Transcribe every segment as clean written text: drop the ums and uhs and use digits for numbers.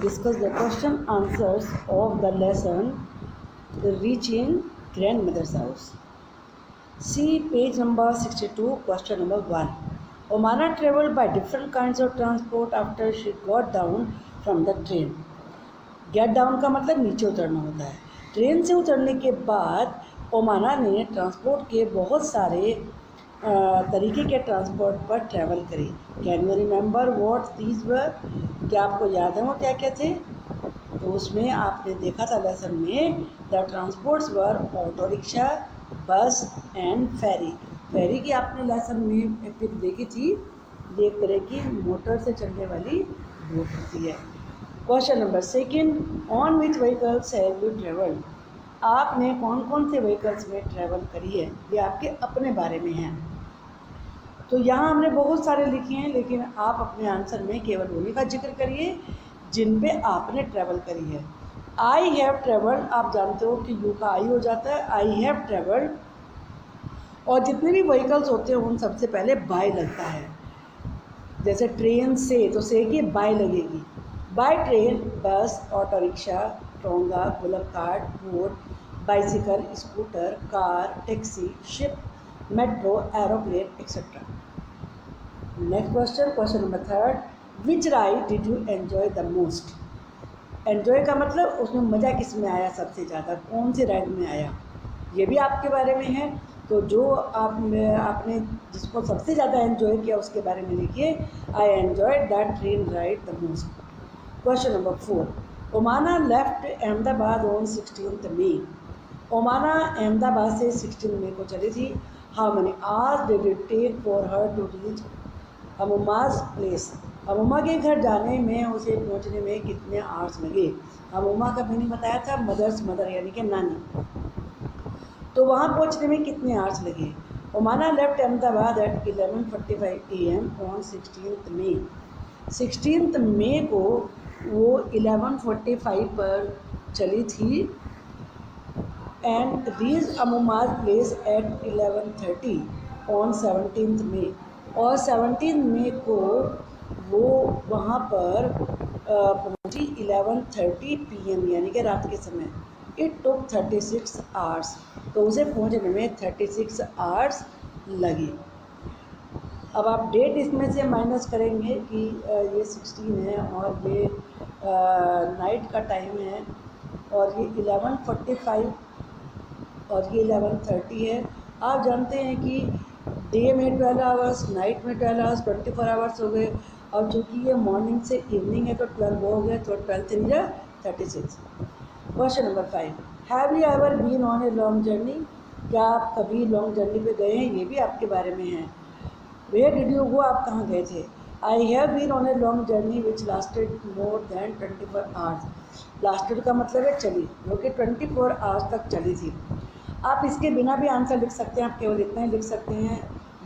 discuss the question answers of the lesson Reaching Grandmother's House. See page number 62, question number 1. Omana traveled by different kinds of transport after she got down from the train. Get down का मतलब नीचे उतरना होता है. Train से उतरने के बाद ओमाना ने ट्रांसपोर्ट के बहुत सारे तरीके के ट्रांसपोर्ट पर ट्रैवल करी. Can you remember what these were? क्या आपको याद है वो क्या क्या थे? तो उसमें आपने देखा था लेसन में the transports were auto rickshaw, बस एंड फेरी. फेरी की आपने लेसन में एक पिक देखी थी, एक तरह की मोटर से चलने वाली बोट होती है. Question number 2, on which vehicles have you travelled? आपने कौन कौन से व्हीकल्स में ट्रैवल करी है, ये आपके अपने बारे में है. तो यहाँ हमने बहुत सारे लिखे हैं, लेकिन आप अपने आंसर में केवल उन्हीं का जिक्र करिए जिन पे आपने ट्रैवल करी है. आई हैव ट्रैवल्ड, आप जानते हो कि यू का आई हो जाता है. I have travelled. और जितने भी व्हीकल्स होते हैं उन सबसे पहले बाय लगता है. जैसे ट्रेन से, तो से की बाय लगेगी. By train bus, auto rickshaw, tonga, bullock cart, boat, bicycle, scooter, car, taxi, ship, metro, aeroplane etcetera. Next question number 3, which ride did you enjoy the most? Enjoy का मतलब उसमें मज़ा किस में आया सबसे ज़्यादा, कौन सी राइड में आया, ये भी आपके बारे में है. तो जो आपने जिसको सबसे ज़्यादा एन्जॉय किया उसके बारे में लिखिए. I enjoy that train ride the most. Question number 4, Omana left Ahmedabad on 16 May. Omana Ahmedabad से 16 मई को चली थी. How many hours did it take for her to reach Ammuma's place? Ammuma के घर जाने में उसे पहुंचने में कितने आवर्स लगे? अमुमा का मैंने बताया था मदर्स मदर यानी कि नानी. तो वहाँ पहुंचने में कितने आवर्स लगे? Omana left Ahmedabad at 11:45 AM on 16 May. 16 मई को वो 11:45 पर चली थी and reach Ammuma's place at 11:30 on 17 May. और 17 मई को वो वहाँ पर पहुँची 11:30 PM यानी कि रात के समय. It took 36 hours. तो उसे पहुँचने में 36 आवर्स लगे. अब आप डेट इसमें से माइनस करेंगे कि ये 16 है और ये नाइट का टाइम है और ये 11:45 और ये 11:30 है. आप जानते हैं कि डे में 12 आवर्स, नाइट में 12 आवर्स, 24 आवर्स हो गए. अब चूँकि ये मॉर्निंग से इवनिंग है तो 12 हो गए, तो 12 3 जा 36. Question number 5, have you ever been on a long journey? क्या आप कभी लॉन्ग जर्नी पे गए हैं, ये भी आपके बारे में है. वेयर डिड यू गो, आप कहाँ गए थे? I have been on a long journey which lasted more than 24 hours. Lasted का मतलब है चली, जो कि 24 आवर्स तक चली थी. आप इसके बिना भी आंसर लिख सकते हैं, आप केवल इतना ही लिख सकते हैं,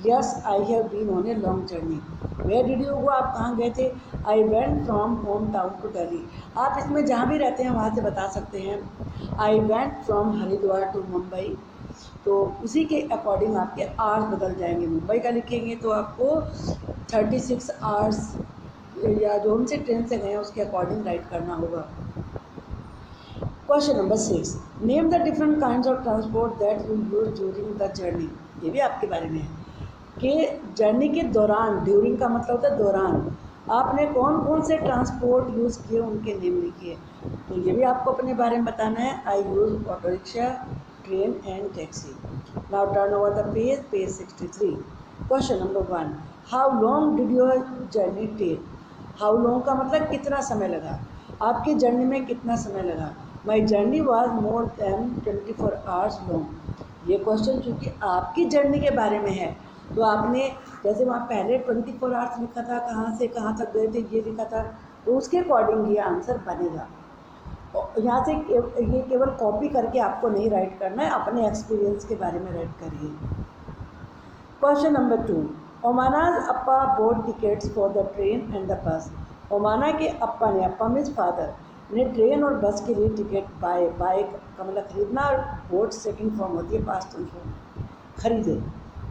yes I have been on a long journey. Where did you go, आप कहाँ गए थे? I went from home town to Delhi. आप इसमें जहाँ भी रहते हैं वहाँ से बता सकते हैं. I went from Haridwar to Mumbai. तो उसी के अकॉर्डिंग आपके आवर्स बदल जाएंगे. मुंबई का लिखेंगे तो आपको 36 आवर्स या जो उनसे ट्रेन से गए हैं उसके अकॉर्डिंग राइट करना होगा. Question number 6, name the different kinds of transport that you use during the journey. ये भी आपके बारे में है कि जर्नी के दौरान, ड्यूरिंग का मतलब होता है दौरान, आपने कौन कौन से ट्रांसपोर्ट यूज़ किए उनके नेम लिखिए. तो ये भी आपको अपने बारे में बताना है. I use auto rickshaw, train and taxi. Now turn over the page 63. Question number 1, how long did your journey take? How long का मतलब कितना समय लगा, आपकी जर्नी में कितना समय लगा. My journey was more than 24 hours long. ये क्वेश्चन चूँकि आपकी जर्नी के बारे में है तो आपने जैसे वहाँ पहले 24 आवर्स लिखा था, कहाँ से कहाँ तक गए थे ये लिखा था, तो उसके अकॉर्डिंग ये आंसर बनेगा. यहाँ से ये केवल कॉपी करके आपको नहीं राइट करना है, अपने एक्सपीरियंस के बारे में राइट करिए. Question number 2, Omana's appa bought tickets for the train and the bus. Omana के अप्पा ने, अप्पा मीन्स फादर, ने ट्रेन और बस के लिए टिकट बाय का मतलब खरीदना, और बोर्ड सेकंड फॉर्म होती है पास्ट टेंस फॉर्म, खरीदे.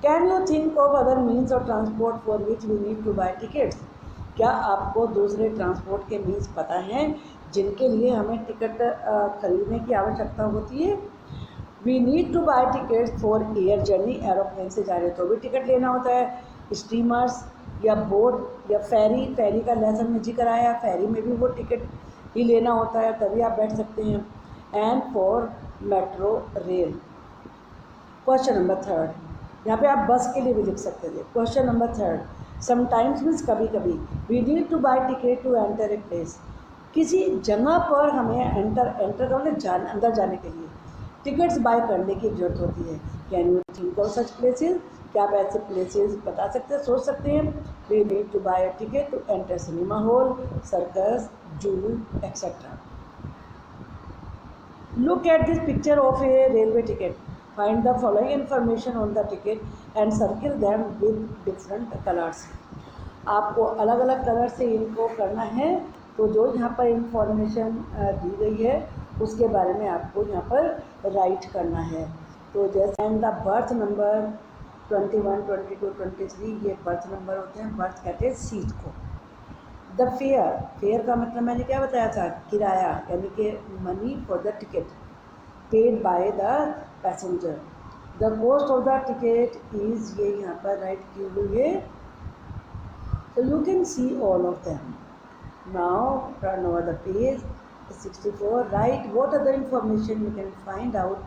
Can you think of other means of transport for which we need to buy tickets? क्या आपको दूसरे ट्रांसपोर्ट के मीन्स पता हैं जिनके लिए हमें टिकट खरीदने की आवश्यकता होती है। We need to buy ticket for air journey, aeroplane से जा रहे तो भी टिकट लेना होता है, स्टीमर्स या बोट या फेरी का लेसन में जिक्र आया, फेरी में भी वो टिकट ही लेना होता है तभी आप बैठ सकते हैं। And for metro rail. Question number third, यहाँ पे आप बस के लिए भी लिख सकते थे। Question number third, sometimes means कभी कभी, we need to buy ticket to enter a place, किसी जगह पर हमें एंटर का मतलब अंदर जाने के लिए टिकट्स बाय करने की जरूरत होती है। Can you think of such places, क्या आप ऐसे प्लेसेस बता सकते हैं, सोच सकते हैं। We need to buy a ticket to enter cinema hall, circus, zoo etcetera. Look at this picture of a railway ticket. Find the following information on the ticket and circle them with different colors. आपको अलग अलग colour से इनको करना है, तो जो यहाँ पर इंफॉर्मेशन दी गई है उसके बारे में आपको यहाँ पर राइट करना है। तो जैसे एंड द बर्थ नंबर 21, 22, 23 ये बर्थ नंबर होते हैं, बर्थ कहते हैं सीट को। द फेयर का मतलब मैंने क्या बताया था, किराया, यानी कि money for the ticket paid by the passenger. The cost of the ticket is, ये यहाँ पर राइट की हुई है, so you can see all of them. Now turn over the page 64, write what other information you can find out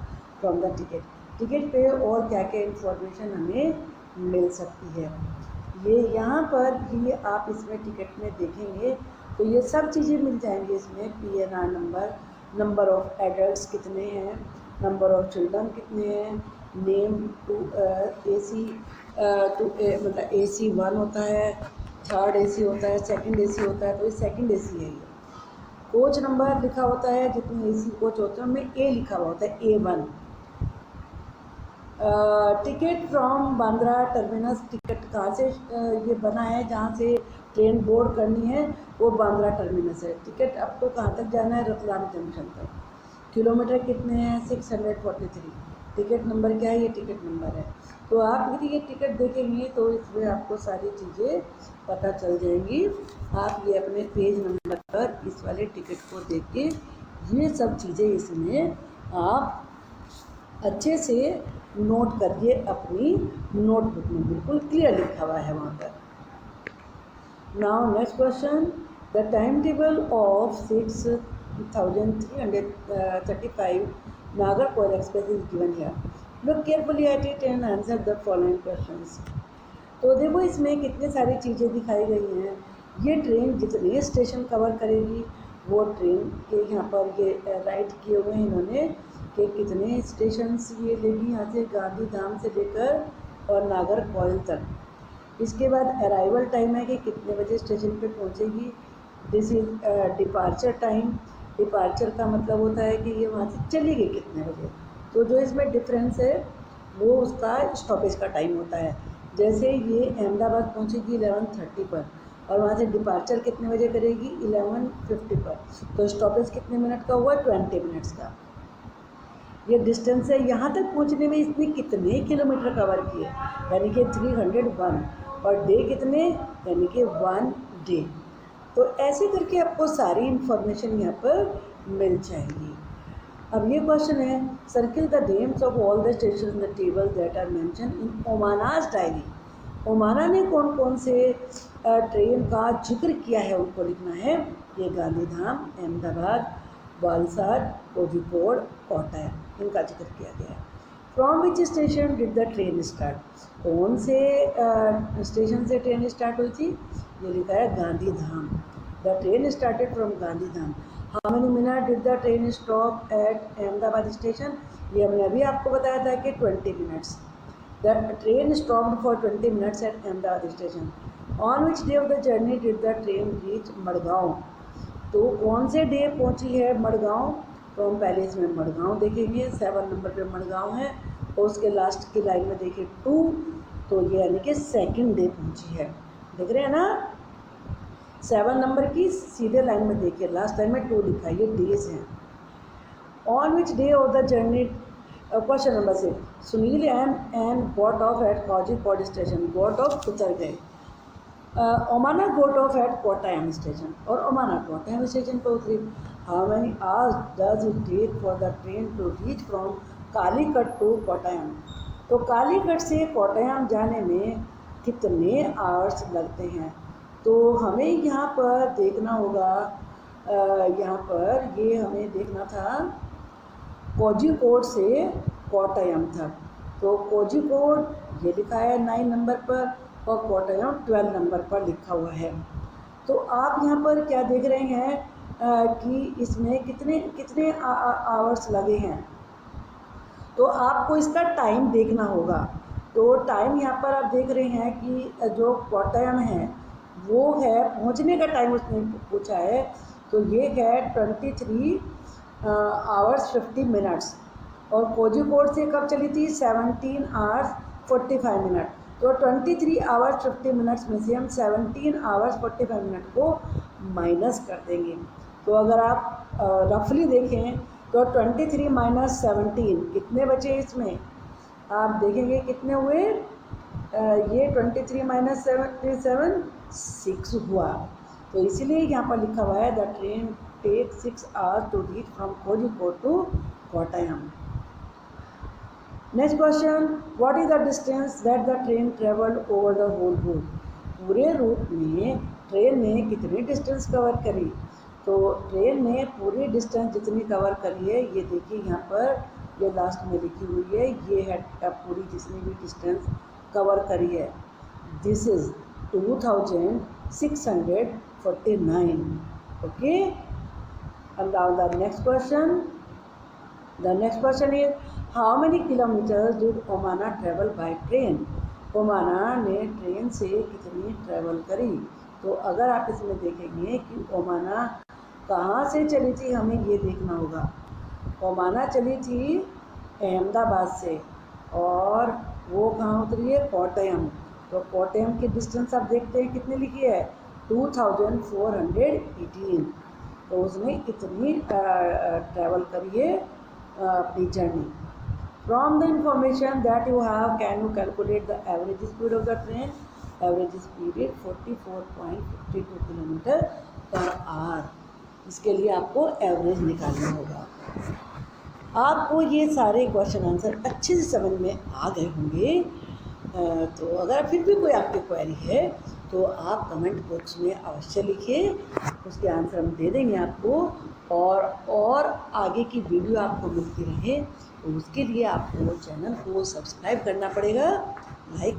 from the ticket. Ticket पे और क्या क्या इंफॉर्मेशन हमें मिल सकती है, ये यहाँ पर भी आप इसमें टिकट में देखेंगे तो ये सब चीज़ें मिल जाएंगी इसमें। PNR number, number of adults कितने हैं, नंबर ऑफ चिल्ड्रन कितने हैं, नेम टू AC टू मतलब AC 1 होता है, थर्ड AC होता है, सेकंड AC होता है, तो ये सेकंड AC है। ये कोच नंबर लिखा होता है, जितने AC कोच होते हैं उनमें A लिखा हुआ होता है, A1। Ticket from Bandra terminus, ticket कहाँ से ये बना है, जहाँ से ट्रेन बोर्ड करनी है वो बांद्रा टर्मिनस है। टिकट अप तो कहाँ तक जाना है, रतलाम जंक्शन तक। किलोमीटर कितने हैं, 643। टिकट नंबर क्या है, ये टिकट नंबर है। तो आप यदि ये टिकट देखेंगे तो इसमें आपको सारी चीज़ें पता चल जाएंगी। आप ये अपने पेज नंबर पर इस वाले टिकट को देख के ये सब चीज़ें इसमें आप अच्छे से नोट करिए अपनी नोटबुक में, बिल्कुल क्लियर लिखा हुआ है वहाँ पर। Now next question, the time table of 6335 Nagercoil express is given here. Look carefully at it and answer the following questions. तो देखो इसमें कितनी सारी चीज़ें दिखाई गई हैं। ये ट्रेन जितने स्टेशन कवर करेगी वो ट्रेन के यहाँ पर ये राइट किए हुए हैं इन्होंने कि कितने स्टेशंस ये लेगी, यहाँ से गांधीधाम से लेकर और नागरकोइल तक। इसके बाद अराइवल टाइम है कि कितने बजे स्टेशन पे पहुँचेगी। This is departure time, departure का मतलब होता है कि ये वहाँ से चली गई कितने बजे। तो जो इसमें डिफरेंस है वो उसका स्टॉपेज का टाइम होता है। जैसे ये अहमदाबाद पहुँचेगी 11:30 पर और वहाँ से डिपार्चर कितने बजे करेगी, 11:50 पर, तो स्टॉपेज कितने मिनट का हुआ, 20 मिनट्स का। ये डिस्टेंस है, यहाँ तक पहुँचने में इसने कितने किलोमीटर कवर किए, यानी कि 301, और डे कितने, यानी कि 1 डे। तो ऐसे करके आपको सारी इन्फॉर्मेशन यहाँ पर मिल जाएगी। अब ये क्वेश्चन है, circle the names of all the station in the table that are mention in Omana's diary. Omana ने कौन कौन से ट्रेन का जिक्र किया है उनको लिखना है। ये गांधीधाम, अहमदाबाद, वालसाड, कोझिकोड, कोटा, इनका जिक्र किया गया है। From which station did the train start, कौन से स्टेशन से ट्रेन स्टार्ट हुई थी, ये लिखा है Gandhidham. The train started from Gandhidham. How many minute did the train stop at Ahmedabad station, ये हमने अभी आपको बताया था कि 20 minutes. The train stopped for 20 minutes at Ahmedabad station. On which day of the journey did the train reach Madgaon, तो कौन से डे पहुंची है मड़गांव, तो हम पहले इसमें मड़गांव देखेंगे। 7 नंबर पे मड़गांव है और उसके लास्ट की लाइन में देखिए 2, तो ये यानी कि सेकंड डे पहुंची है। देख रहे हैं ना, 7 नंबर की सीधे लाइन में देखिए लास्ट लाइन में 2 लिखा है, ये डेज हैं। On which day of the journey, question number 6, Sunil and got off at Kozhikode station. Got off उतर गए। Omana got off at Kottayam station, और ओमाना कोटायम स्टेशन पर उतरी। How many hours does it take for the train to reach from Calicut to Kottayam. तो कालीकट से कोट्टायम जाने में कितने आवर्स लगते हैं। तो हमें यहाँ पर देखना होगा, यहाँ पर ये हमें देखना था कोझिकोड से कोट्टायम तक। तो कोझिकोड ये लिखा है 9 नंबर पर और कोट्टायम 12 नंबर पर लिखा हुआ है। तो आप यहाँ पर क्या देख रहे हैं कि इसमें कितने कितने आवर्स लगे हैं। तो आपको इसका टाइम देखना होगा। तो टाइम यहाँ पर आप देख रहे हैं कि जो कोट्टायम है वो है, पहुँचने का टाइम उसने पूछा है, तो ये है 23 आवर्स 50 मिनट्स। और कोझिकोड से कब चली थी, 17 आवर्स 45 मिनट। तो 23 आवर्स 50 मिनट्स में से हम 17 आवर्स 45 मिनट को माइनस कर देंगे। तो अगर आप रफली देखें तो 23 माइनस 17 कितने बचे इसमें, आप देखेंगे कितने हुए, ये 23 माइनस 7 6 हुआ। तो इसीलिए यहाँ पर लिखा हुआ है the train take 6 hours to reach from Kozhikode to Kottayam. Next question, what is the distance that the train travelled over the whole route. पूरे रूट में ट्रेन ने कितनी डिस्टेंस कवर करी। तो ट्रेन ने पूरी डिस्टेंस जितनी कवर करी है ये देखिए यहाँ पर, ये लास्ट में लिखी हुई है, ये है पूरी जितनी भी डिस्टेंस कवर करी है। This is 2649। Okay, and now the next question is how many kilometers did ओमाना travel by train। ओमाना ने ट्रेन से कितनी ट्रेवल करी। तो अगर आप इसमें देखेंगे कि ओमाना कहाँ से चली थी, हमें ये देखना होगा। ओमाना चली थी अहमदाबाद से और वो कहाँ उतरी है, कोट्टायम। तो कोट्टायम की डिस्टेंस आप देखते हैं कितनी लिखी है, 2418। तो उसने इतनी ट्रैवल करी है अपनी journey. From the information that you have can you calculate the average speed of the train. Average speed है 44.52 किलोमीटर पर आवर। इसके लिए आपको एवरेज निकालना होगा। आपको ये सारे क्वेश्चन आंसर अच्छे से समझ में आ गए होंगे। तो अगर फिर भी कोई आपकी क्वेरी है तो आप कमेंट बॉक्स में अवश्य लिखिए, उसके आंसर हम दे देंगे आपको। और आगे की वीडियो आपको मिलती रहे तो उसके लिए आपको चैनल को सब्सक्राइब करना पड़ेगा, लाइक